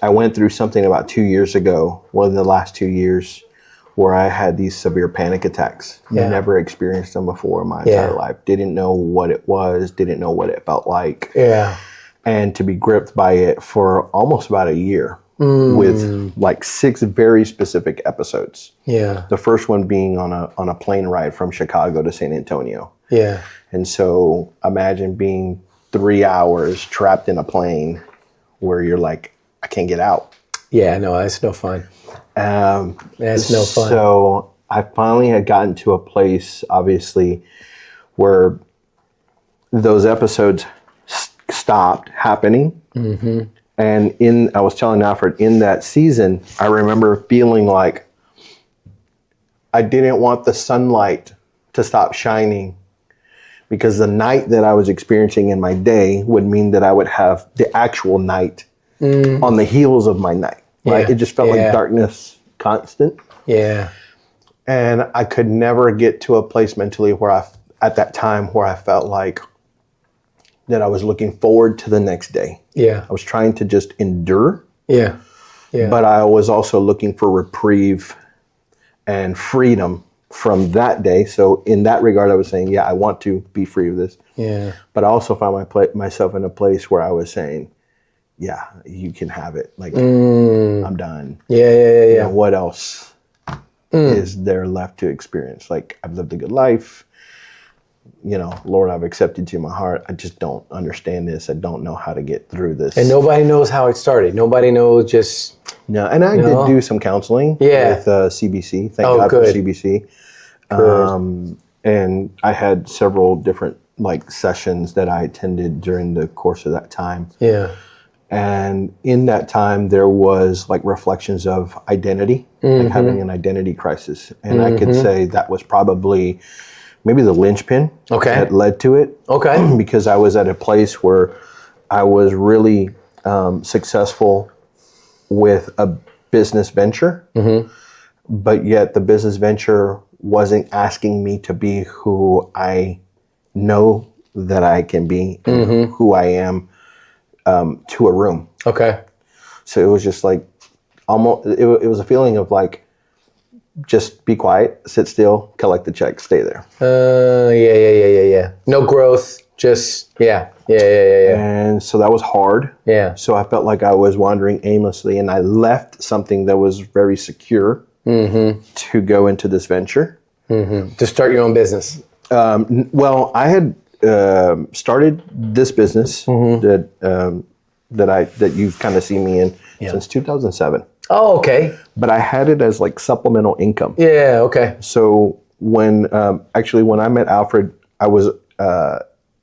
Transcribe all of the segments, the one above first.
I went through something about 2 years ago, in the last 2 years, where I had these severe panic attacks. Yeah. Never experienced them before in my entire life. Didn't know what it was. Didn't know what it felt like. Yeah. And to be gripped by it for almost about a year with like 6 very specific episodes. Yeah. The first one being on a plane ride from Chicago to San Antonio. Yeah. And so imagine being 3 hours trapped in a plane where you're like, I can't get out. Yeah, no, that's no fun. That's no fun. So I finally had gotten to a place, obviously, where those episodes stopped happening. Mm-hmm. And I was telling Alfred, in that season, I remember feeling like I didn't want the sunlight to stop shining, because the night that I was experiencing in my day would mean that I would have the actual night on the heels of my night. Right? It just felt like darkness constant. Yeah. And I could never get to a place mentally where at that time where I felt like that I was looking forward to the next day. Yeah. I was trying to just endure. Yeah. Yeah. But I was also looking for reprieve and freedom from that day. So in that regard, I was saying, I want to be free of this. Yeah. But I also found myself in a place where I was saying, you can have it. Like, I'm done. Yeah. You know, what else is there left to experience? Like, I've lived a good life. You know, Lord, I've accepted you in my heart. I just don't understand this. I don't know how to get through this. And nobody knows how it started. Nobody knows just... No, and I did do some counseling with CBC. Thank God for CBC. And I had several different sessions that I attended during the course of that time. Yeah. And in that time, there was reflections of identity, like having an identity crisis. And I could say that was probably maybe the linchpin that led to it. Okay. Because I was at a place where I was really successful with a business venture, but yet the business venture wasn't asking me to be who I know that I can be, and who I am, to a room. Okay. So it was just almost, it was a feeling of just be quiet, sit still, collect the check, stay there. Yeah. No growth, just, yeah. And so that was hard. Yeah. So I felt like I was wandering aimlessly, and I left something that was very secure to go into this venture. To start your own business. Well, I had started this business that you've kind of seen me in since 2007. Oh, okay. But I had it as supplemental income. Yeah, okay. So when I met Alfred, I was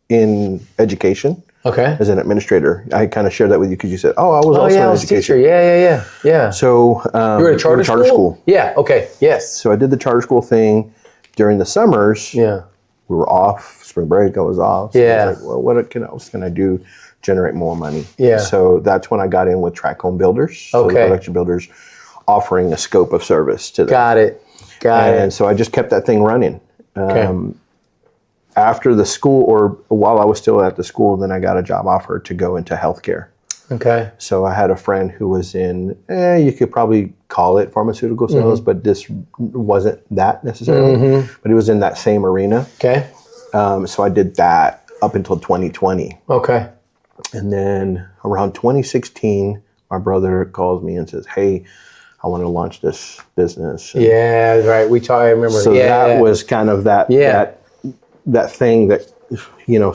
in education. Okay. As an administrator. I kind of shared that with you because you said, I was also in education. Teacher. Yeah. So you were at a charter school? Yeah, okay, yes. So I did the charter school thing during the summers. Yeah. We were off, spring break, I was off. So yeah. I was well, what else can I do, generate more money? Yeah. So that's when I got in with Track Home Builders. So the production builders offering a scope of service to them. Got it. And so I just kept that thing running. After the school, or while I was still at the school, then I got a job offer to go into healthcare. Okay. So I had a friend who was in, you could probably call it pharmaceutical sales, but this wasn't that necessarily. But it was in that same arena. Okay. So I did that up until 2020. Okay. And then around 2016, my brother calls me and says, hey, I want to launch this business. And yeah, right. I remember. So that was kind of that thing that,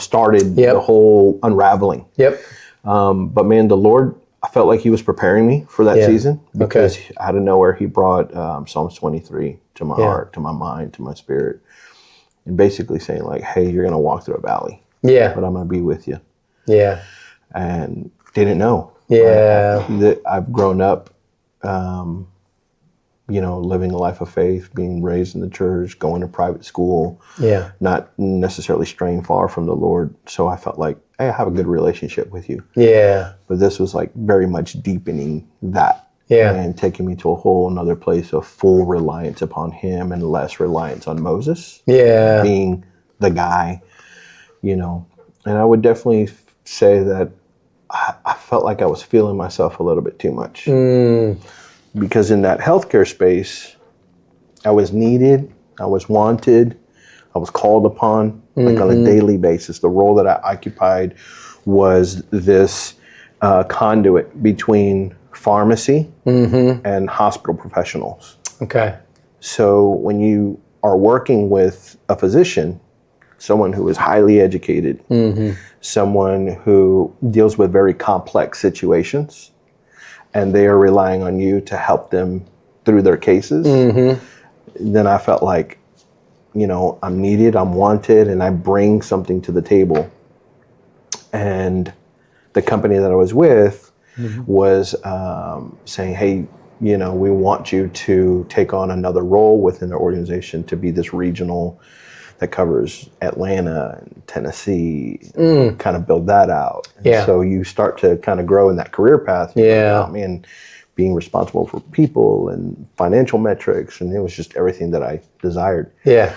started the whole unraveling. Yep. But man, the Lord, I felt like he was preparing me for that season, because out of nowhere, he brought Psalms 23 to my heart, to my mind, to my spirit, and basically saying hey, you're going to walk through a valley. Yeah. But I'm going to be with you. Yeah. And didn't know. Yeah. I've grown up, living a life of faith, being raised in the church, going to private school. Yeah. Not necessarily straying far from the Lord. So I felt like, hey, I have a good relationship with you. Yeah. But this was very much deepening that. Yeah. And taking me to a whole another place of full reliance upon him and less reliance on Moses. Yeah. Being the guy, And I would definitely say that I felt like I was feeling myself a little bit too much. Because in that healthcare space, I was needed, I was wanted, I was called upon, like on a daily basis. The role that I occupied was this conduit between pharmacy and hospital professionals. Okay. So when you are working with a physician, someone who is highly educated, someone who deals with very complex situations, and they are relying on you to help them through their cases, then I felt like, I'm needed, I'm wanted, and I bring something to the table. And the company that I was with was saying, hey, we want you to take on another role within the organization to be this regional that covers Atlanta and Tennessee, kind of build that out. And so you start to kind of grow in that career path. And being responsible for people and financial metrics. And it was just everything that I desired. Yeah.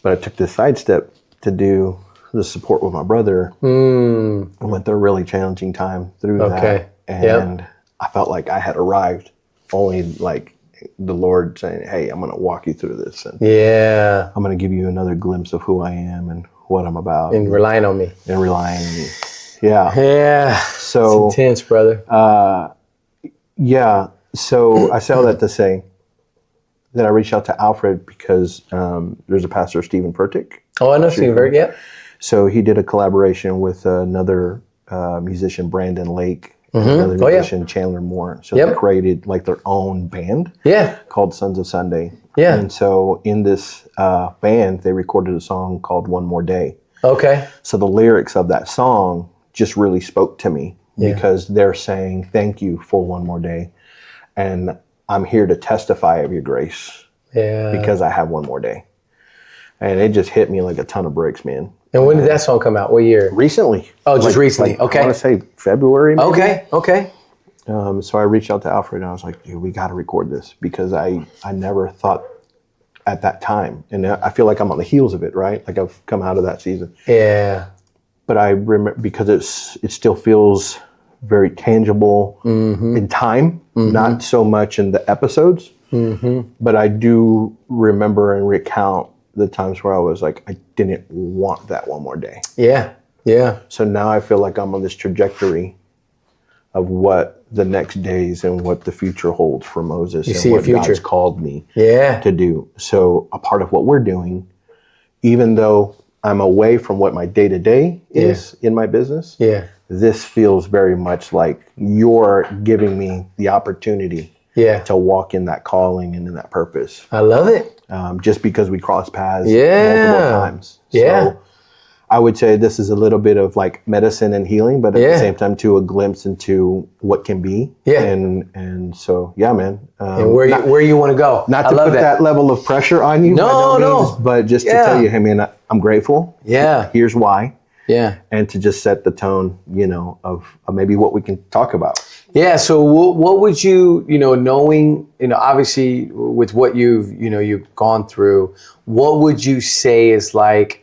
But I took this sidestep to do the support with my brother. I went through a really challenging time through that. And I felt like I had arrived, only like the Lord saying, hey, I'm going to walk you through this. And I'm going to give you another glimpse of who I am and what I'm about. And relying on me. And relying on me. Yeah. Yeah. So it's intense, brother. So I say all that to say that I reached out to Alfred because there's a pastor, Stephen Furtick. Oh, I know Stephen Furtick, yeah. So he did a collaboration with another musician, Brandon Lake, another musician, Chandler Moore. So they created like their own band called Sons of Sunday. Yeah. And so in this band, they recorded a song called One More Day. Okay. So the lyrics of that song just really spoke to me because they're saying, thank you for one more day. And I'm here to testify of your grace because I have one more day. And it just hit me like a ton of bricks, man. And when did that song come out? What year? Recently. Oh, just recently. Okay. I want to say February, maybe. Okay. So I reached out to Alfred and I was like, dude, we got to record this because I never thought at that time. And I feel like I'm on the heels of it, right? Like I've come out of that season. Yeah. But I remember because it still feels very tangible in time, not so much in the episodes. But I do remember and recount the times where I was like, I didn't want that one more day. Yeah. So now I feel like I'm on this trajectory of what the next days and what the future holds for Moses and what God's called me to do. So a part of what we're doing, even though I'm away from what my day-to-day is in my business, this feels very much like you're giving me the opportunity to walk in that calling and in that purpose. I love it. Just because we cross paths multiple times. So I would say this is a little bit of like medicine and healing, but at the same time too, a glimpse into what can be. And so, man. And where you want to go. Not to put that level of pressure on you. No. But just to tell you, hey man, I'm grateful. Here's why. And to just set the tone, of maybe what we can talk about. Yeah. So what would you, knowing, obviously with what you've gone through, what would you say is like,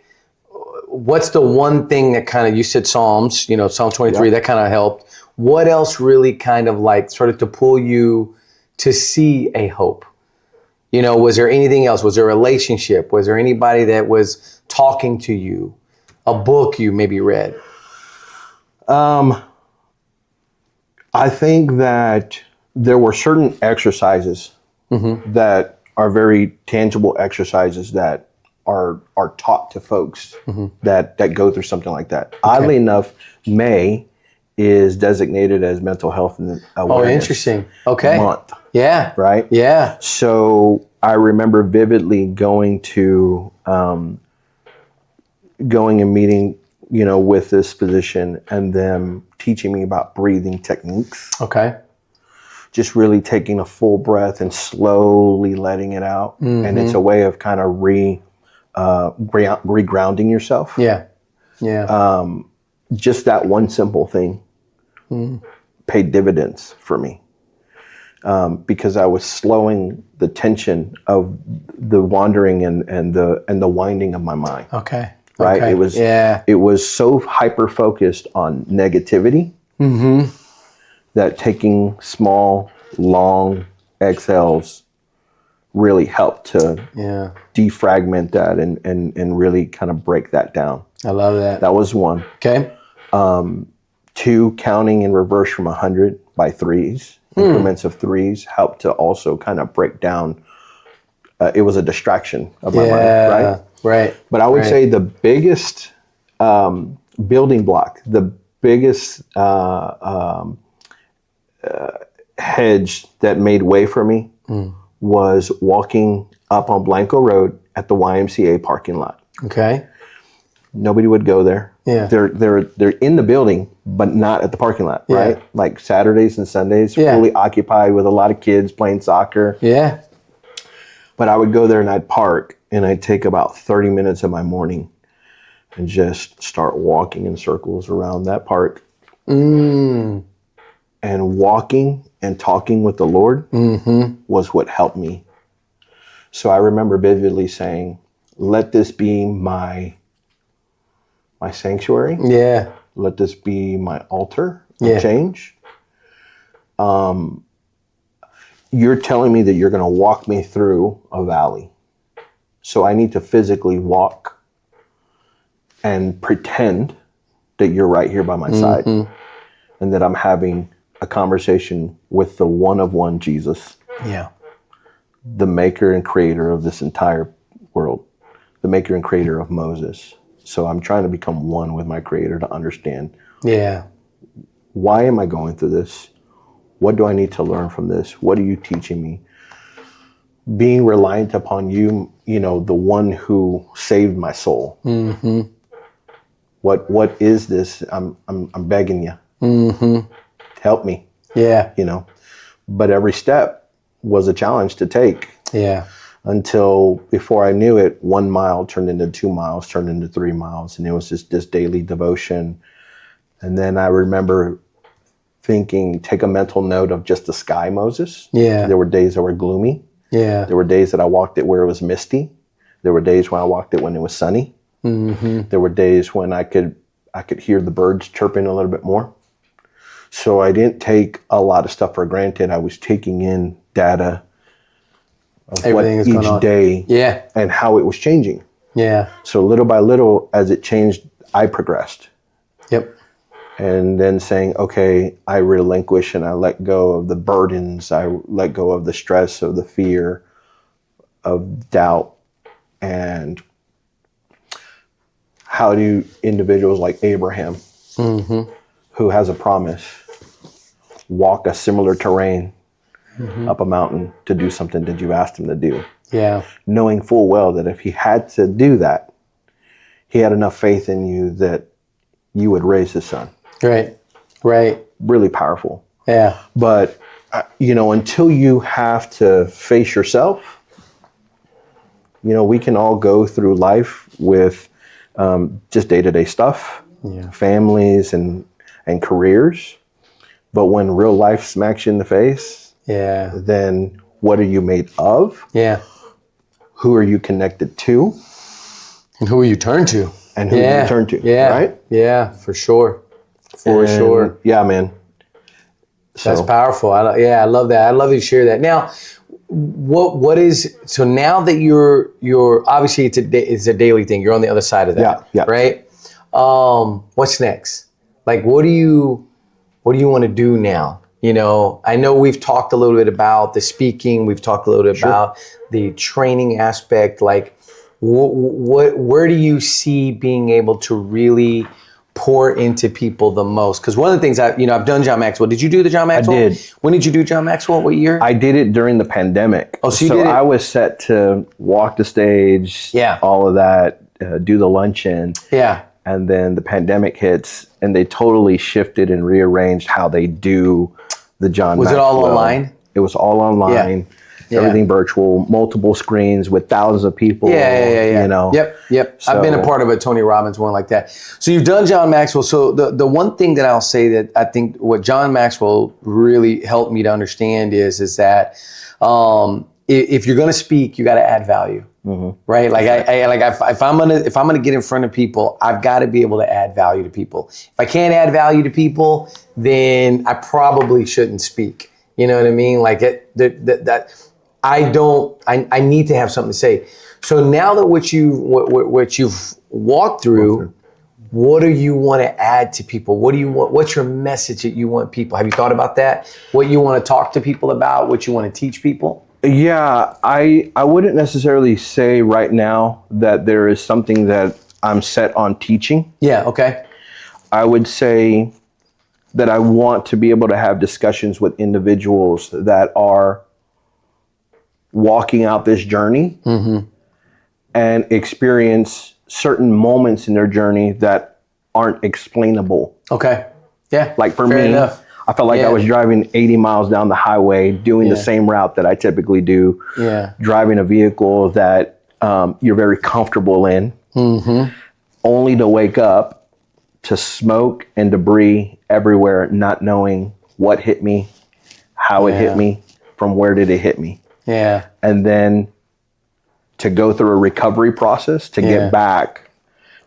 what's the one thing that kind of, you said Psalms, Psalm 23, that kind of helped. What else really kind of like started to pull you to see a hope? Was there anything else? Was there a relationship? Was there anybody that was talking to you? A book you maybe read? I think that there were certain exercises that are very tangible exercises that are taught to folks that go through something like that. Oddly enough, May is designated as Mental Health and Awareness Month. Yeah. Right? Yeah. So I remember vividly going and meeting, with this physician and them teaching me about breathing techniques. Okay. Just really taking a full breath and slowly letting it out. And it's a way of kind of regrounding yourself. Just that one simple thing paid dividends for me. Because I was slowing the tension of the wandering and the winding of my mind. Okay. Right. It was so hyper focused on negativity that taking small, long exhales really helped to defragment that and really kind of break that down. I love that. That was one. Okay. 2, counting in reverse from 100 by threes, increments of threes, helped to also kind of break down. It was a distraction of my mind, right? Right. But I would say the biggest building block, the biggest hedge that made way for me was walking up on Blanco Road at the YMCA parking lot. Okay. Nobody would go there. Yeah. They're in the building, but not at the parking lot, right? Yeah. Like Saturdays and Sundays, fully occupied with a lot of kids playing soccer. Yeah. But I would go there and I'd park and I'd take about 30 minutes of my morning and just start walking in circles around that park. And walking and talking with the Lord was what helped me. So I remember vividly saying, let this be my sanctuary. Yeah. Let this be my altar of change. You're telling me that you're going to walk me through a valley. So I need to physically walk and pretend that you're right here by my side and that I'm having a conversation with the one of one Jesus. Yeah. The maker and creator of this entire world, the maker and creator of Moses. So I'm trying to become one with my creator to understand. Yeah. Why am I going through this? What do I need to learn from this? What are you teaching me? Being reliant upon you, the one who saved my soul. What is this? I'm begging you. Help me. Yeah. But every step was a challenge to take. Yeah. Until before I knew it, 1 mile turned into 2 miles, turned into 3 miles. And it was just this daily devotion. And then I remember thinking, take a mental note of just the sky, Moses. Yeah. There were days that were gloomy. Yeah. There were days that I walked it where it was misty. There were days when I walked it when it was sunny. There were days when I could hear the birds chirping a little bit more. So I didn't take a lot of stuff for granted. I was taking in data of Everything what is going each on. day and how it was changing. Yeah. So little by little, as it changed, I progressed. Yep. And then saying, okay, I relinquish and I let go of the burdens. I let go of the stress, of the fear, of doubt. And how do individuals like Abraham, who has a promise, walk a similar terrain up a mountain to do something that you asked him to do? Yeah. Knowing full well that if he had to do that, he had enough faith in you that you would raise his son. Right. Right. Really powerful. Yeah. But, until you have to face yourself, we can all go through life with just day-to-day stuff, families and careers. But when real life smacks you in the face, then what are you made of? Yeah. Who are you connected to? And who you turn to. And who do you turn to, right? Yeah, for sure. For sure. Yeah, man. So, that's powerful. I love that. I love that you share that. Now, what is, so now that you're obviously it's a daily thing. You're on the other side of that, right? What's next? Like, what do you want to do now? I know we've talked a little bit about the speaking. We've talked a little bit about the training aspect. Like, where do you see being able to really pour into people the most? Because one of the things I've done John Maxwell. Did you do the John Maxwell? I did. When did you do John Maxwell? What year? I did it during the pandemic. Oh, so you did it? I was set to walk the stage, all of that, do the luncheon. Yeah. And then the pandemic hits and they totally shifted and rearranged how they do the John Maxwell. Was it all online? It was all online. Everything virtual, multiple screens with thousands of people. Yeah. Yep. So, I've been a part of a Tony Robbins one like that. So you've done John Maxwell. So the one thing that I'll say that I think what John Maxwell really helped me to understand is that if you're going to speak, you got to add value, right? Like if I'm gonna get in front of people, I've got to be able to add value to people. If I can't add value to people, then I probably shouldn't speak. You know what I mean? Like I need to have something to say. So now that what you've walked through, what do you want to add to people? What do you want? What's your message that you want people? Have you thought about that? What you want to talk to people about? What you want to teach people? Yeah, I wouldn't necessarily say right now that there is something that I'm set on teaching. Yeah, okay. I would say that I want to be able to have discussions with individuals that are walking out this journey and experience certain moments in their journey that aren't explainable. Okay. Yeah. Like for fair me, enough. I felt like I was driving 80 miles down the highway, doing the same route that I typically do, driving a vehicle that you're very comfortable in, only to wake up to smoke and debris everywhere, not knowing what hit me, how it hit me, from where did it hit me. Yeah. And then to go through a recovery process to get back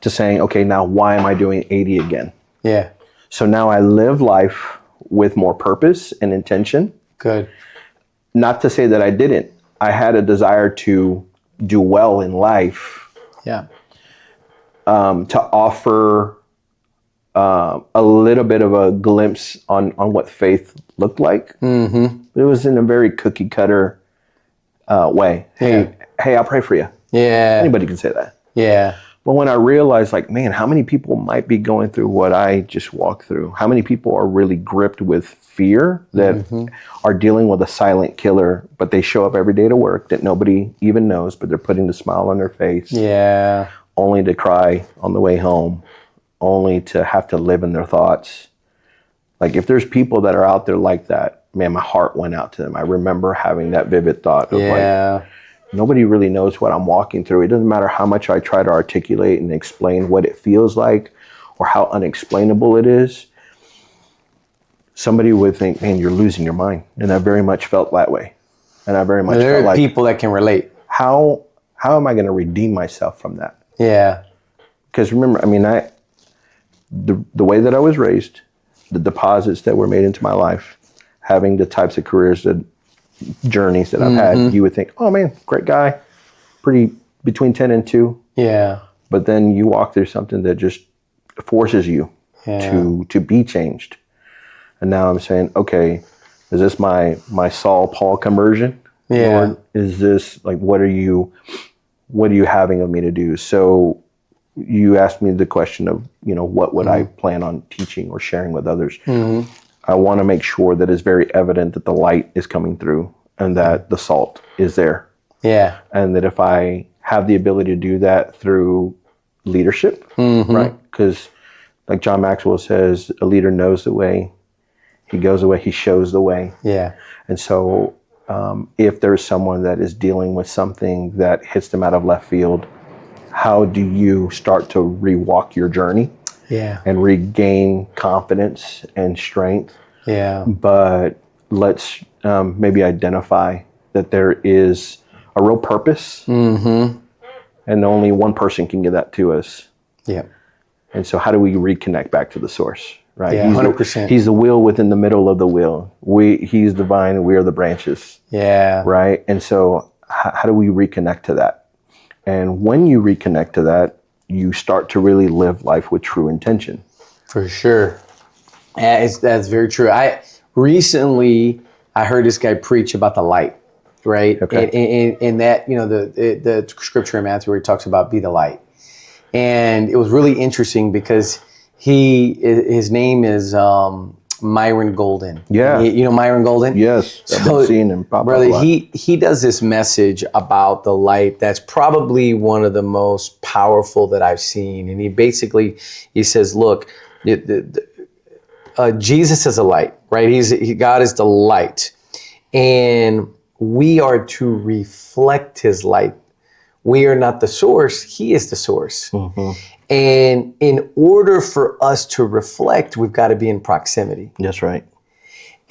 to saying, okay, now why am I doing 80 again? Yeah. So now I live life with more purpose and intention. Good. Not to say that I didn't. I had a desire to do well in life. Yeah. To offer a little bit of a glimpse on what faith looked like. It was in a very cookie cutter way. Hey, I'll pray for you. Yeah. Anybody can say that. Yeah. But when I realized, like, man, how many people might be going through what I just walked through? How many people are really gripped with fear that are dealing with a silent killer, but they show up every day to work that nobody even knows, but they're putting the smile on their face. Yeah. Only to cry on the way home, only to have to live in their thoughts. Like, if there's people that are out there like that, man, my heart went out to them. I remember having that vivid thought of like, nobody really knows what I'm walking through. It doesn't matter how much I try to articulate and explain what it feels like or how unexplainable it is. Somebody would think, man, you're losing your mind. And I very much felt that way. And I very much felt like, people that can relate. How am I going to redeem myself from that? Yeah. Because remember, I mean, the way that I was raised, the deposits that were made into my life, having the types of journeys that I've had, you would think, oh man, great guy, pretty between 10 and 2. Yeah. But then you walk through something that just forces you to be changed. And now I'm saying, okay, is this my Saul Paul conversion? Yeah. Or is this like, what are you having of me to do? So you asked me the question of, what would I plan on teaching or sharing with others? I want to make sure that it's very evident that the light is coming through and that the salt is there. Yeah. And that if I have the ability to do that through leadership, right? Because like John Maxwell says, a leader knows the way, he goes the way, he shows the way. Yeah. And so if there's someone that is dealing with something that hits them out of left field, how do you start to rewalk your journey? Yeah. And regain confidence and strength. Yeah. But let's maybe identify that there is a real purpose. And only one person can give that to us. Yeah. And so how do we reconnect back to the source? Right? Yeah, 100%. He's the wheel within the middle of the wheel. He's the vine and we are the branches. Yeah. Right? And so how do we reconnect to that? And when you reconnect to that, you start to really live life with true intention. For sure. That's very true. I heard this guy preach about the light, right? Okay. And that, the scripture in Matthew where he talks about be the light. And it was really interesting because his name is Myron Golden. Yeah. You know Myron Golden? Yes. I've been seeing him pop up a lot. He does this message about the light that's probably one of the most powerful that I've seen. And he says, look, Jesus is a light, right? God is the light. And we are to reflect his light. We are not the source. He is the source. And in order for us to reflect, we've got to be in proximity. That's right.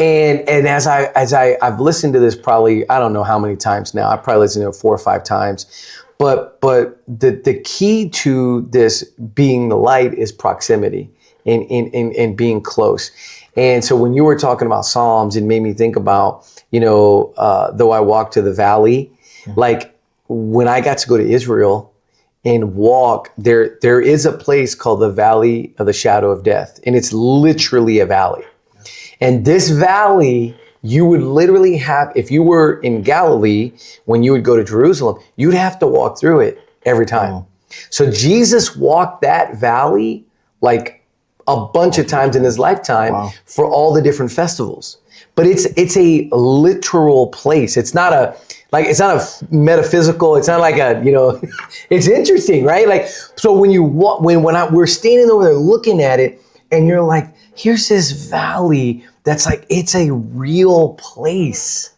And I've listened to this probably, I don't know how many times now. I've probably listened to it 4 or 5 times. But the key to this being the light is proximity and being close. And so when you were talking about Psalms, it made me think about, though I walk to the valley, like when I got to go to Israel and walk, there is a place called the Valley of the Shadow of Death. And it's literally a valley. And this valley, you would literally have, if you were in Galilee, when you would go to Jerusalem, you'd have to walk through it every time. Oh. So Jesus walked that valley like a bunch of times in his lifetime for all the different festivals. But it's a literal place. It's not a metaphysical. It's not like it's interesting, right? Like, so when you walk, we're standing over there looking at it, and you're like, here's this valley that's like, it's a real place.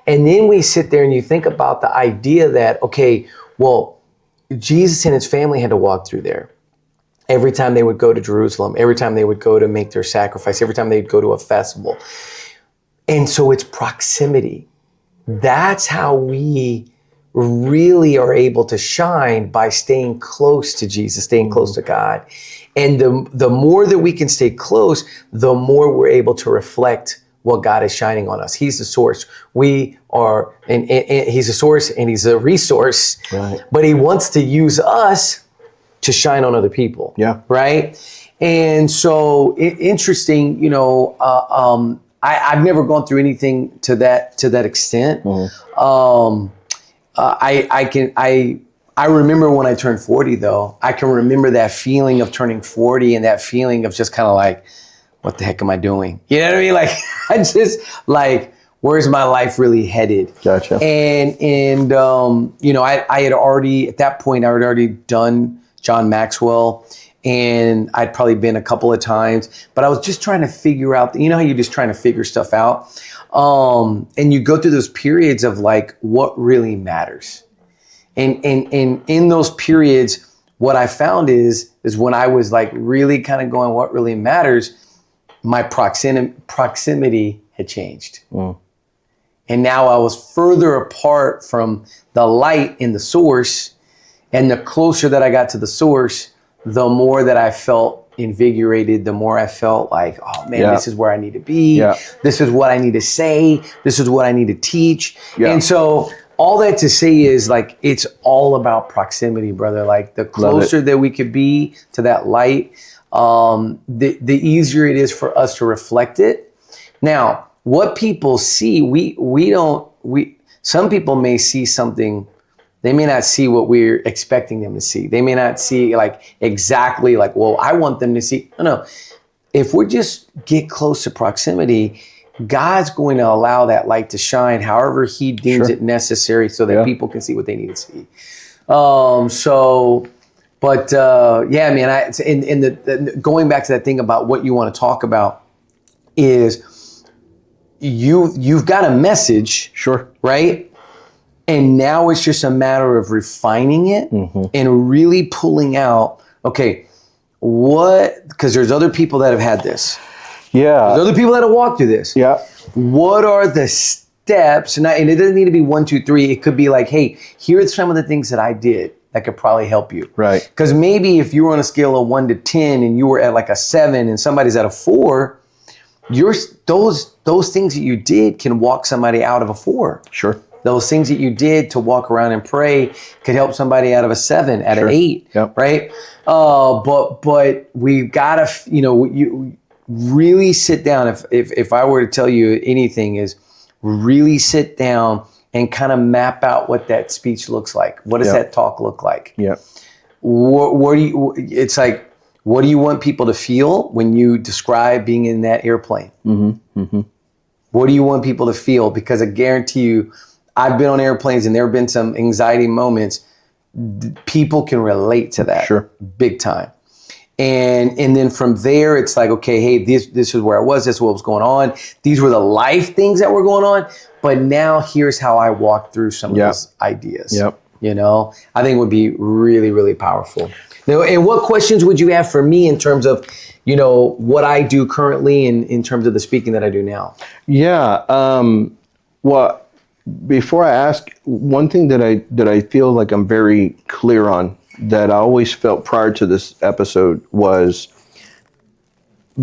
And then we sit there and you think about the idea that, okay, well, Jesus and his family had to walk through there. Every time they would go to Jerusalem, every time they would go to make their sacrifice, every time they'd go to a festival. And so it's proximity. That's how we really are able to shine, by staying close to Jesus, staying close to God. And the more that we can stay close, the more we're able to reflect what God is shining on us. He's the source. We are, and he's a source and he's a resource, right. But he wants to use us to shine on other people. Yeah. Right. And so interesting, I've never gone through anything to that extent. Mm-hmm. I remember when I turned 40 though. I can remember that feeling of turning 40 and that feeling of just kind of like, what the heck am I doing? You know what I mean? Like, I just like, where's my life really headed? Gotcha. And I had already, at that point, I had already done John Maxwell, and I'd probably been a couple of times, but I was just trying to figure out, how you're just trying to figure stuff out. And you go through those periods of like, what really matters. And in those periods, what I found is when I was like really kind of going, what really matters, my proximity had changed. Mm. And now I was further apart from the light in the source. And the closer that I got to the source, the more that I felt invigorated, the more I felt like, oh man, This is where I need to be. Yeah. This is what I need to say. This is what I need to teach. Yeah. And so all that to say is like, it's all about proximity, brother. Like the closer that we could be to that light, the easier it is for us to reflect it. Now, what people see, some people may see something. They may not see what we're expecting them to see. They may not see like exactly like, well, I want them to see. No. If we just get close to proximity, God's going to allow that light to shine however he deems it necessary so that people can see what they need to see. Man, going back to that thing about what you want to talk about is you've got a message, right? And now it's just a matter of refining it and really pulling out, okay, because there's other people that have had this. Yeah. There's other people that have walked through this. Yeah. What are the steps? And it doesn't need to be 1, 2, 3. It could be like, hey, here are some of the things that I did that could probably help you. Right. Because maybe if you were on a scale of 1 to 10 and you were at like a 7 and somebody's at a 4, those things that you did can walk somebody out of a 4. Sure. Those things that you did to walk around and pray could help somebody out of a 7, at an 8, right? But we've got to, you really sit down. If I were to tell you anything, is really sit down and kind of map out what that speech looks like. What does that talk look like? Yeah. What do you want people to feel when you describe being in that airplane? Mm-hmm. Mm-hmm. What do you want people to feel? Because I guarantee you, I've been on airplanes and there have been some anxiety moments. People can relate to that big time. And then from there, it's like, okay, hey, this is where I was. This is what was going on. These were the life things that were going on. But now here's how I walked through some of those ideas. Yep. I think it would be really, really powerful. Now, and what questions would you have for me in terms of what I do currently in terms of the speaking that I do now. Yeah. Well, before I ask, one thing that I feel like I'm very clear on, that I always felt prior to this episode, was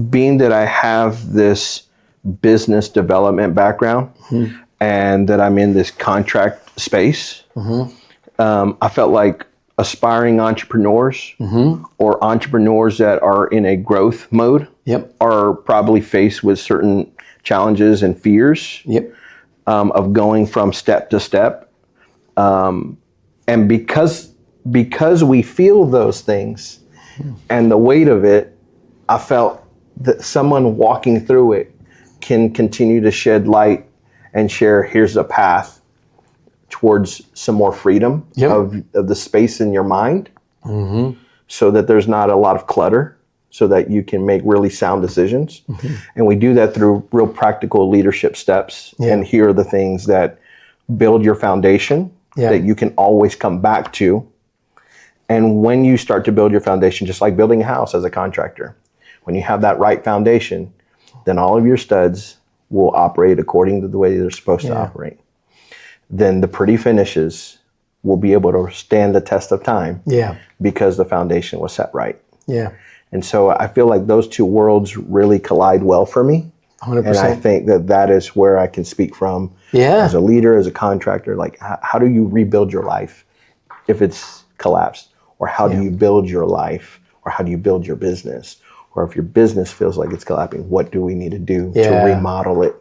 being that I have this business development background, and that I'm in this contract space. I felt like aspiring entrepreneurs or entrepreneurs that are in a growth mode are probably faced with certain challenges and fears of going from step to step. And because we feel those things and the weight of it, I felt that someone walking through it can continue to shed light and share, here's a path towards some more freedom of the space in your mind, so that there's not a lot of clutter, so that you can make really sound decisions. And we do that through real practical leadership steps. And here are the things that build your foundation that you can always come back to. And when you start to build your foundation, just like building a house as a contractor, when you have that right foundation, then all of your studs will operate according to the way they're supposed to operate. Then the pretty finishes will be able to stand the test of time because the foundation was set right. And so I feel like those two worlds really collide well for me. 100%. And I think that is where I can speak from as a leader, as a contractor. Like, how do you rebuild your life if it's collapsed? Or how do you build your life? Or how do you build your business? Or if your business feels like it's collapsing, what do we need to do to remodel it?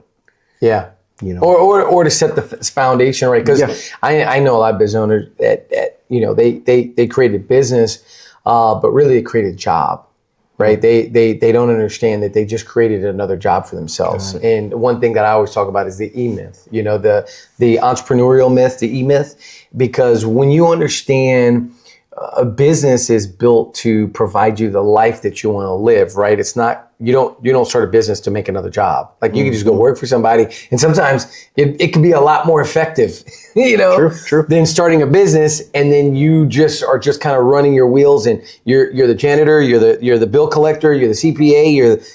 Or to set the foundation right. Because I know a lot of business owners that they created business, but really they created a job. Right, they don't understand that they just created another job for themselves. And one thing that I always talk about is the E-myth, the entrepreneurial myth, the E-myth, because when you understand a business is built to provide you the life that you want to live, right? It's not, you don't start a business to make another job. Like you can just go work for somebody, and sometimes it can be a lot more effective, than starting a business. And then you are just kind of running your wheels, and you're the janitor, you're the bill collector, you're the CPA,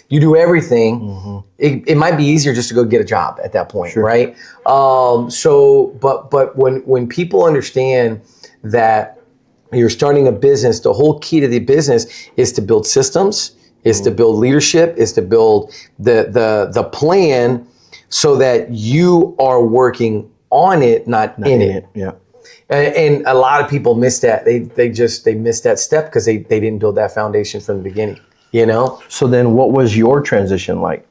you do everything. It might be easier just to go get a job at that point, right? But when people understand that you're starting a business, the whole key to the business is to build systems, is to build leadership, is to build the plan, so that you are working on it, not in it. And a lot of people miss that. They miss that step because they didn't build that foundation from the beginning. So then, what was your transition like?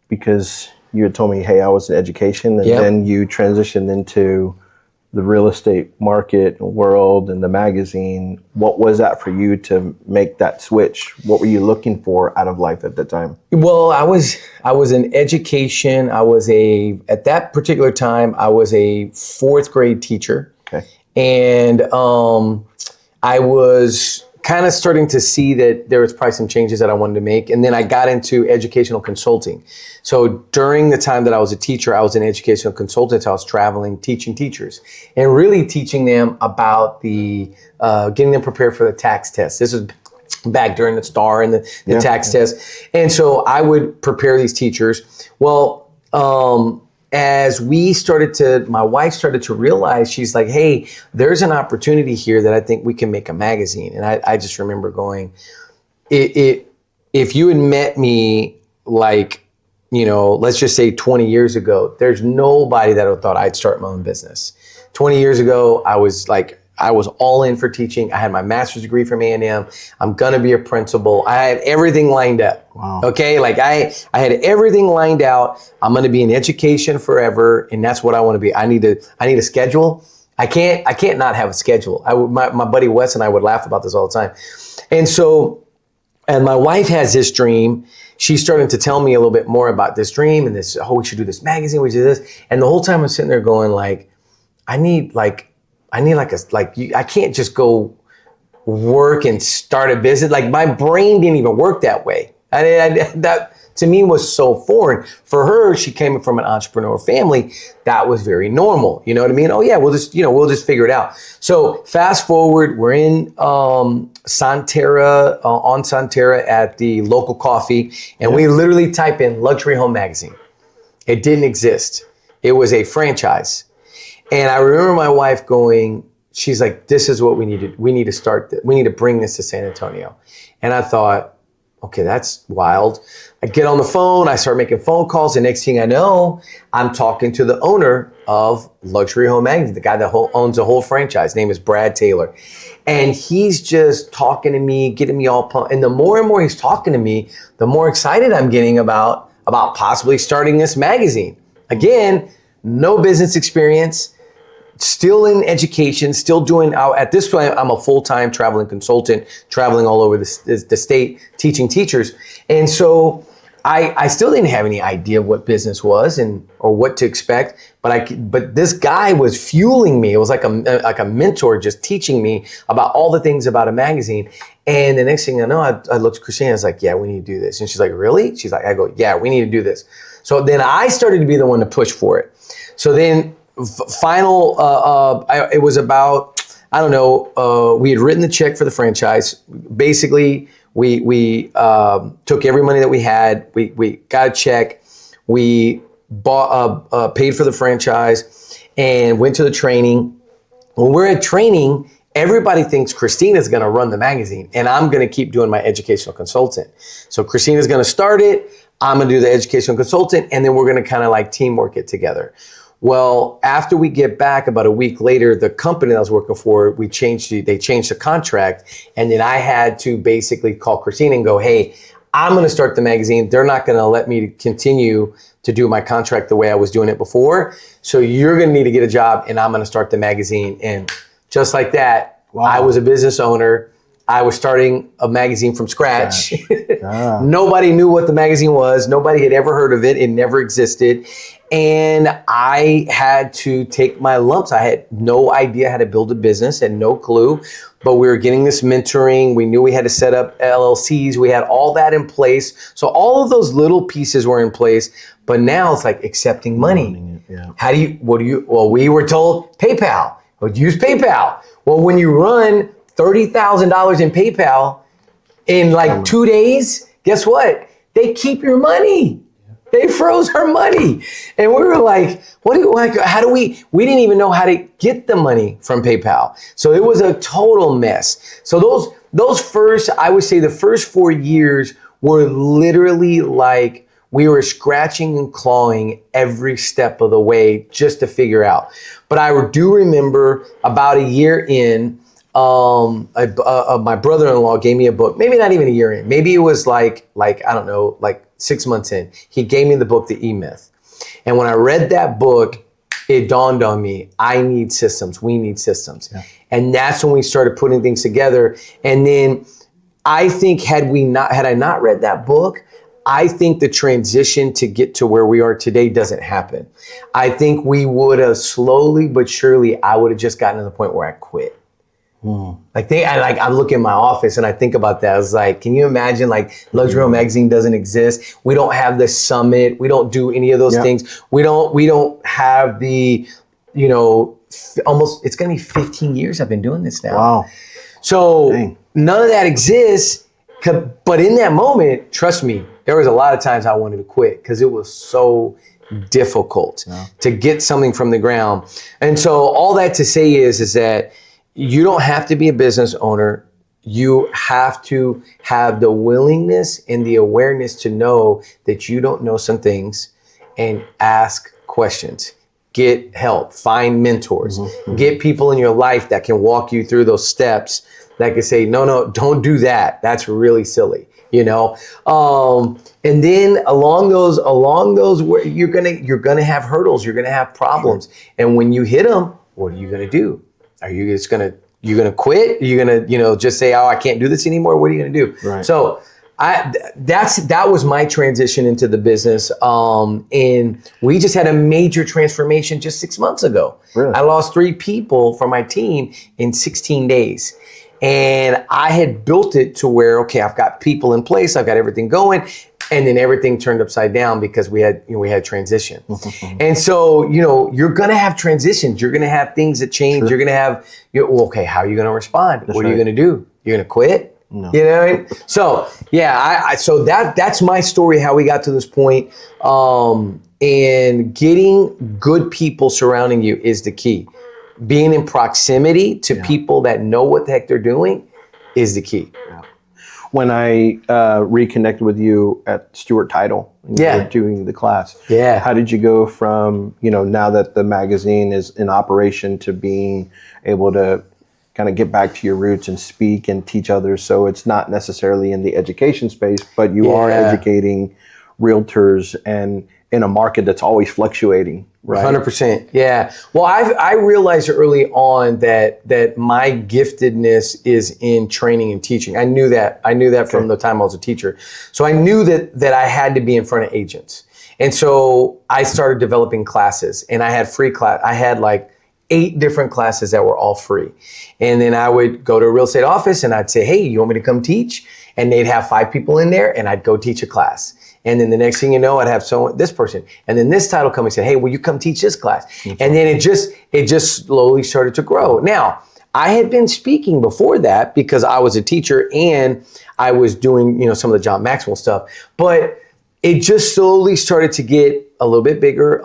Because you had told me, hey, I was in education, and then you transitioned into the real estate market world and the magazine. What was that for you to make that switch? What were you looking for out of life at the time? Well, I was in education. At that particular time, I was a 4th grade teacher. Okay. And I was kind of starting to see that there was probably some changes that I wanted to make. And then I got into educational consulting. So during the time that I was a teacher, I was an educational consultant. I was traveling, teaching teachers, and really teaching them about getting them prepared for the tax test. This was back during the STAR and the tax test. And so I would prepare these teachers. Well, as my wife started to realize, she's like, hey, there's an opportunity here that I think we can make a magazine. And I just remember going, if you had met me like, let's just say 20 years ago, there's nobody that would have thought I'd start my own business. 20 years ago, I was all in for teaching. I had my master's degree from A&M. I'm gonna be a principal. I had everything lined up. Wow. Okay, like I had everything lined out. I'm gonna be in education forever, and that's what I want to be. I need a schedule. I can't not have a schedule. My buddy Wes and I would laugh about this all the time. And my wife has this dream. She's starting to tell me a little bit more about this dream and this. Oh, we should do this magazine. We should do this. And the whole time I'm sitting there going like, I can't just go work and start a business. Like my brain didn't even work that way. That to me was so foreign. For her, she came from an entrepreneur family. That was very normal. You know what I mean? Oh yeah, we'll just figure it out. So fast forward, we're in Santerra, on Santerra at the local coffee, and we literally type in luxury home magazine. It didn't exist. It was a franchise. And I remember my wife going, she's like, this is what we need to, we need to start, we need to bring this to San Antonio. And I thought, okay, that's wild. I get on the phone, I start making phone calls. The next thing I know, I'm talking to the owner of Luxury Home Magazine, the guy that owns the whole franchise. His name is Brad Taylor. And he's just talking to me, getting me all pumped. And the more he's talking to me, the more excited I'm getting about possibly starting this magazine. Again, no business experience, still in education, still doing, at this point, I'm a full-time traveling consultant, traveling all over the state, teaching teachers. And so I still didn't have any idea what business was or what to expect, but this guy was fueling me. It was like a mentor just teaching me about all the things about a magazine. And the next thing I know, I looked at Christina, I was like, yeah, we need to do this. And she's like, really? She's like, I go, yeah, we need to do this. So then I started to be the one to push for it. So then it was about, I don't know, we had written the check for the franchise. Basically, we took every money that we had, we got a check, we bought, paid for the franchise and went to the training. When we're at training, everybody thinks Christina's gonna run the magazine and I'm gonna keep doing my educational consultant. So Christina's gonna start it, I'm gonna do the educational consultant, and then we're gonna kind of like teamwork it together. Well, after we get back about a week later, the company that I was working for, they changed the contract. And then I had to basically call Christina and go, hey, I'm going to start the magazine. They're not going to let me continue to do my contract the way I was doing it before. So you're going to need to get a job and I'm going to start the magazine. And just like that, wow. I was a business owner. I was starting a magazine from scratch. Nobody knew what the magazine was. Nobody had ever heard of it. It never existed. And I had to take my lumps. I had no idea how to build a business, had no clue, but we were getting this mentoring. We knew we had to set up LLCs. We had all that in place. So all of those little pieces were in place, but now it's like accepting money. Yeah. Well, we were told PayPal. Well, use PayPal. Well, when you run $30,000 in PayPal in like 2 days, guess what? They keep your money. They froze our money. And we were like, how do we didn't even know how to get the money from PayPal. So it was a total mess. So those first, I would say the first 4 years were literally like we were scratching and clawing every step of the way just to figure out. But I do remember about a year in, my brother-in-law gave me a book, maybe not even a year in, maybe it was like, I don't know, like 6 months in, he gave me the book, The E-Myth. And when I read that book, it dawned on me, I need systems, we need systems. Yeah. And that's when we started putting things together. And then I think had I not read that book, I think the transition to get to where we are today doesn't happen. I think we would have slowly but surely, I would have just gotten to the point where I quit. I look in my office and I think about that. I was like, can you imagine like Luxury Home Magazine doesn't exist? We don't have the summit. We don't do any of those things. We don't have the, almost, it's going to be 15 years I've been doing this now. Wow. So none of that exists. But in that moment, trust me, there was a lot of times I wanted to quit because it was so difficult to get something from the ground. And so all that to say is that you don't have to be a business owner. You have to have the willingness and the awareness to know that you don't know some things and ask questions. Get help, find mentors, get people in your life that can walk you through those steps that can say, no, don't do that. That's really silly, And then along those where you're gonna have hurdles, you're gonna have problems. And when you hit them, what are you gonna do? Are you just you're gonna quit? Are you gonna, just say, oh, I can't do this anymore? What are you gonna do? Right. So that was my transition into the business. And we just had a major transformation just 6 months ago. Really? I lost 3 people from my team in 16 days. And I had built it to where, okay, I've got people in place, I've got everything going. And then everything turned upside down because we had transition. And so, you're going to have transitions. You're going to have things that change. Sure. You're going to have, okay, how are you going to respond? That's what are you going to do? You're going to quit? No. You know what I mean? So, yeah, so that's my story, how we got to this point. And getting good people surrounding you is the key. Being in proximity to people that know what the heck they're doing is the key. Yeah. When I reconnected with you at Stewart Title and you were doing the class, how did you go from, now that the magazine is in operation to being able to kind of get back to your roots and speak and teach others? So it's not necessarily in the education space, but you are educating realtors and in a market that's always fluctuating. Right. 100%. Yeah. Well, I realized early on that my giftedness is in training and teaching. I knew that from the time I was a teacher. So I knew that I had to be in front of agents. And so I started developing classes, and I had free class. I had like 8 different classes that were all free. And then I would go to a real estate office and I'd say, hey, you want me to come teach? And they'd have 5 people in there and I'd go teach a class. And then the next thing you know, I'd have this person. And then this title come and say, hey, will you come teach this class? And then it just slowly started to grow. Now, I had been speaking before that because I was a teacher and I was doing, some of the John Maxwell stuff. But it just slowly started to get a little bit bigger.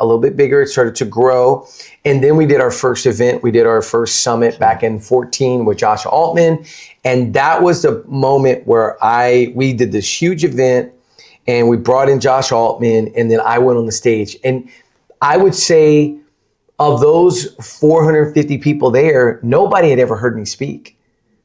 It started to grow. And then we did our first event. We did our first summit back in 2014 with Josh Altman. And that was the moment where we did this huge event. And we brought in Josh Altman, and then I went on the stage. And I would say of those 450 people there, nobody had ever heard me speak.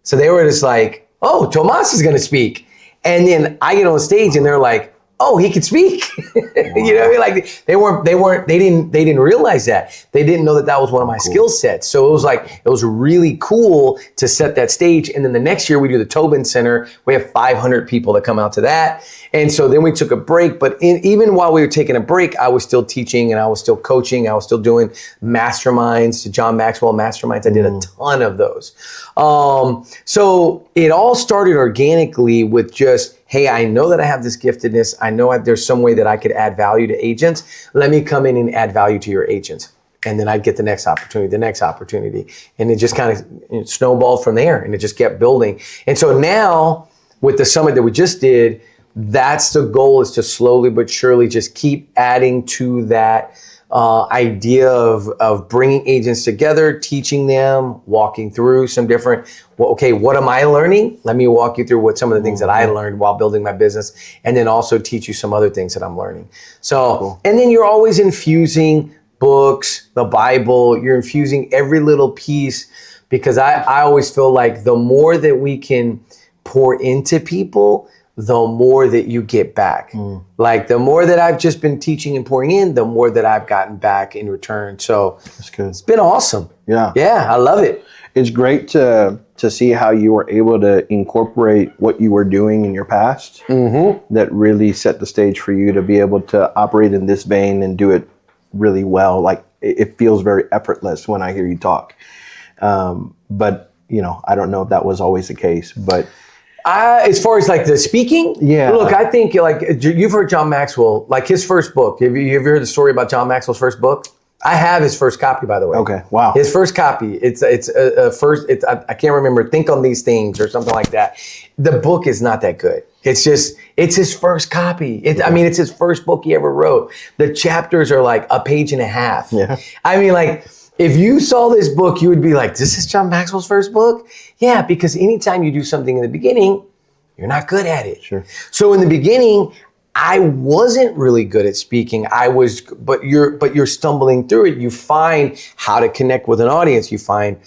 So they were just like, oh, Tomas is going to speak. And then I get on stage and they're like, oh, he could speak. You know what I mean? Like they didn't realize that. They didn't know that was one of my skill sets. So it was really cool to set that stage. And then the next year we do the Tobin Center. We have 500 people that come out to that. And so then we took a break, but even while we were taking a break, I was still teaching and I was still coaching. I was still doing masterminds, John Maxwell masterminds. I did a ton of those. So it all started organically with just, hey, I know that I have this giftedness. I know there's some way that I could add value to agents. Let me come in and add value to your agents. And then I'd get the next opportunity. And it just kind of snowballed from there, and it just kept building. And so now with the summit that we just did, that's the goal, is to slowly but surely just keep adding to that idea of bringing agents together, teaching them, walking through some different, what am I learning? Let me walk you through what some of the things that I learned while building my business, and then also teach you some other things that I'm learning. So, and then you're always infusing books, the Bible, you're infusing every little piece, because I always feel like the more that we can pour into people, the more that you get back. Like the more that I've just been teaching and pouring in, the more that I've gotten back in return. So that's good. It's been awesome. Yeah, I love it. It's great to see how you were able to incorporate what you were doing in your past that really set the stage for you to be able to operate in this vein and do it really well. Like it feels very effortless when I hear you talk. But I don't know if that was always the case, but as far as like the speaking, look, I think like you've heard John Maxwell, like his first book. Have you ever heard the story about John Maxwell's first book? I have his first copy, by the way. Okay, wow. His first copy. It's I can't remember. Think on These Things or something like that. The book is not that good. It's his first copy. It's his first book he ever wrote. The chapters are like a page and a half. Yeah. I mean, like, if you saw this book, you would be like, this is John Maxwell's first book? Yeah, because anytime you do something in the beginning, you're not good at it. Sure. So in the beginning, I wasn't really good at speaking. But you're stumbling through it. You find how to connect with an audience. You find,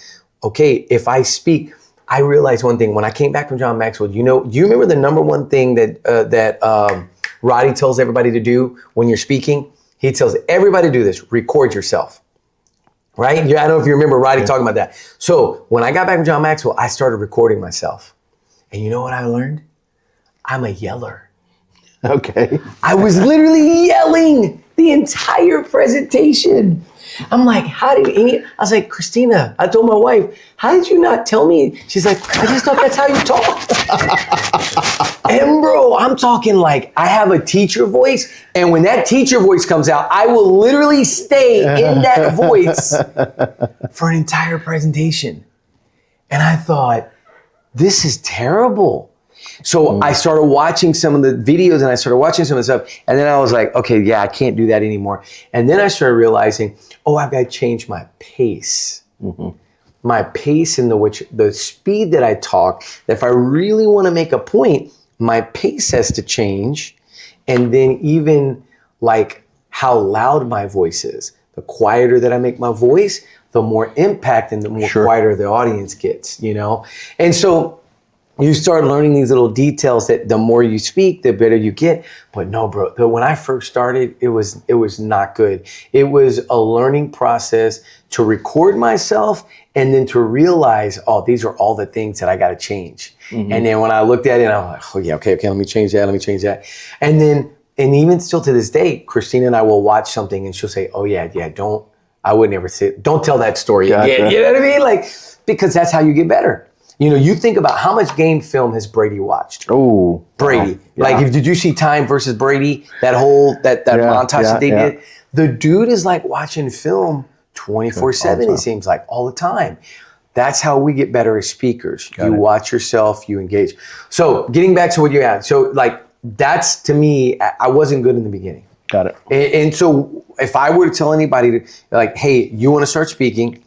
okay, if I speak, I realized one thing. When I came back from John Maxwell, do you remember the number one thing that Roddy tells everybody to do when you're speaking? He tells everybody to do this: record yourself. Right? I don't know if you remember Roddy talking about that. So when I got back from John Maxwell, I started recording myself. And you know what I learned? I'm a yeller. Okay. I was literally yelling the entire presentation. I'm like, I was like, Christina, I told my wife, how did you not tell me? She's like, I just thought that's how you talk. And bro, I'm talking like I have a teacher voice. And when that teacher voice comes out, I will literally stay in that voice for an entire presentation. And I thought, this is terrible. So I started watching some of the videos and I started watching some of the stuff. And then I was like, okay, yeah, I can't do that anymore. And then I started realizing, I've got to change my pace. My pace in the speed that I talk. That if I really want to make a point, my pace has to change. And then even like how loud my voice is. The quieter that I make my voice, the more impact and the more quieter the audience gets, you know? And so you start learning these little details that the more you speak, the better you get. But no, bro, when I first started, it was not good. It was a learning process to record myself and then to realize, these are all the things that I got to change. And then when I looked at it, I'm like, okay, let me change that. And even still to this day, Christina and I will watch something and she'll say, I would never say, don't tell that story again. You know what I mean? Like, because that's how you get better. You know, you think about how much game film has Brady watched. Oh, Brady. Like, did you see Time versus Brady? That whole, that montage that they did? The dude is like watching film 24/7, it seems like, all the time. That's how we get better as speakers. You watch yourself, you engage. So getting back to what you had. So like, that's, to me, I wasn't good in the beginning. Got it. And so if I were to tell anybody like, hey, you want to start speaking,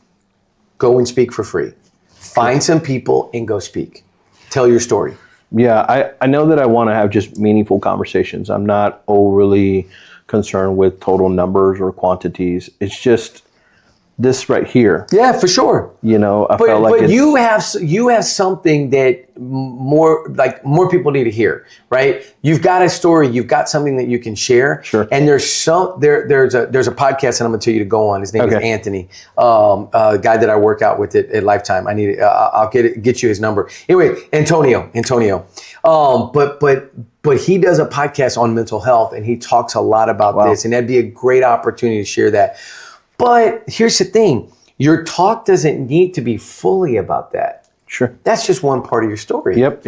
go and speak for free. Find some people and go speak. Tell your story. Yeah, I know that I want to have just meaningful conversations. I'm not overly concerned with total numbers or quantities. It's just this right here. Yeah, for sure. You know, I felt like you have something that more people need to hear, right? You've got a story, you've got something that you can share. Sure. And there's a podcast that I'm gonna tell you to go on. His name is Anthony, a guy that I work out with at Lifetime. I'll get you his number. Anyway, Antonio. But he does a podcast on mental health and he talks a lot about this, and that'd be a great opportunity to share that. But here's the thing, your talk doesn't need to be fully about that. Sure. That's just one part of your story. Yep.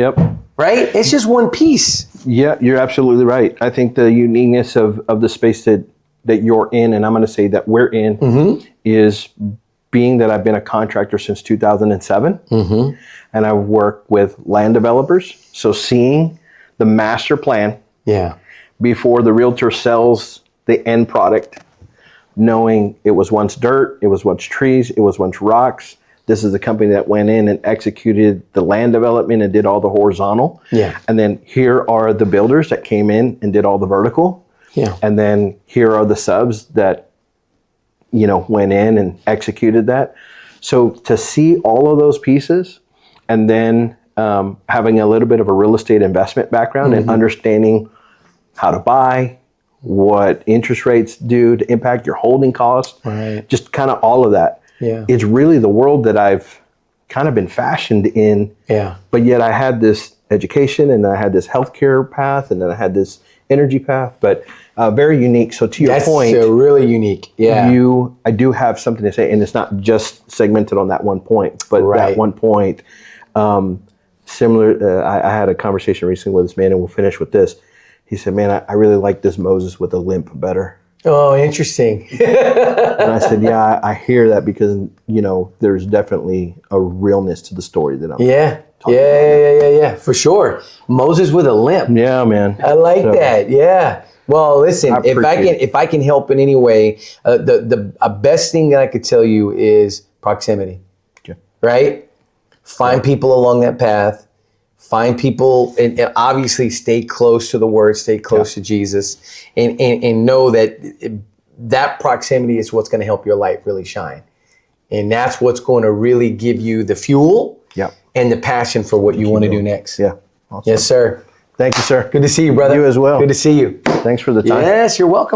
Right? It's just one piece. Yeah, you're absolutely right. I think the uniqueness of the space that you're in, and I'm going to say that we're in, is being that I've been a contractor since 2007, and I work with land developers. So seeing the master plan before the realtor sells the end product, knowing it was once dirt, it was once trees, it was once rocks. This is the company that went in and executed the land development and did all the horizontal. Yeah. And then here are the builders that came in and did all the vertical. Yeah. And then here are the subs that, went in and executed that. So to see all of those pieces and then having a little bit of a real estate investment background and understanding how to buy, what interest rates do to impact your holding costs, just kind of all of that. Yeah. It's really the world that I've kind of been fashioned in. Yeah. But yet I had this education and I had this healthcare path and then I had this energy path, but very unique. So to your point, that's really unique. Yeah. I do have something to say, and it's not just segmented on that one point, but that one point, similar, I had a conversation recently with this man, and we'll finish with this. He said, man, I really like this Moses with a limp better. Oh, interesting. And I said, yeah, I hear that because, there's definitely a realness to the story that I'm talking about. Yeah, for sure. Moses with a limp. Yeah, man. I like that. Yeah. Well, listen, if I can help in any way, the best thing that I could tell you is proximity. Okay. Right? Find people along that path. Find people and obviously stay close to the Word, stay close to Jesus, and know that proximity is what's going to help your light really shine. And that's what's going to really give you the fuel and the passion for what you want to do next. Yeah. Awesome. Yes, sir. Thank you, sir. Good to see you, brother. You as well. Good to see you. Thanks for the time. Yes, you're welcome.